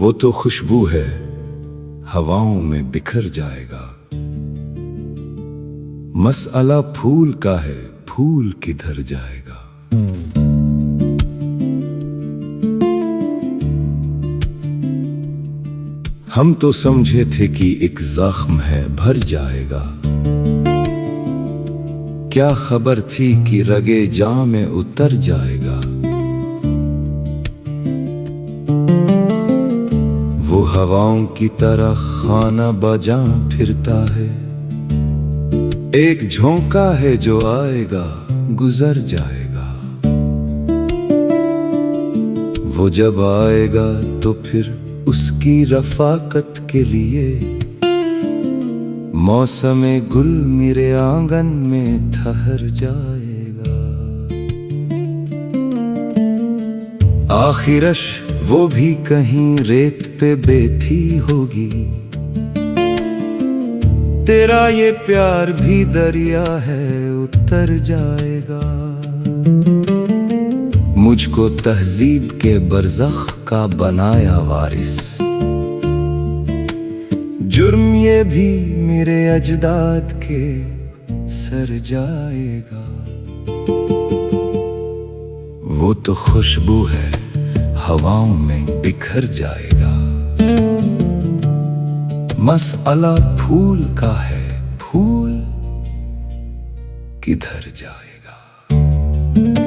वो तो खुशबू है, हवाओं में बिखर जाएगा। मसला फूल का है, फूल किधर जाएगा। हम तो समझे थे कि एक जख्म है, भर जाएगा। क्या खबर थी कि रगे जां में उतर जाएगा। वो हवाओं की तरह खाना बजा फिरता है। एक झोंका है जो आएगा, गुजर जाएगा। वो जब आएगा तो फिर उसकी रफाकत के लिए मौसमे गुल मेरे आंगन में ठहर जाएगा। आखिरश वो भी कहीं रेत पे बैठी होगी। तेरा ये प्यार भी दरिया है, उतर जाएगा। मुझको तहजीब के बरज़ख का बनाया वारिस। जुर्म ये भी मेरे अजदाद के सर जाएगा। वो तो खुशबू है, हवाओं में बिखर जाएगा। मसला फूल का है, फूल किधर जाएगा।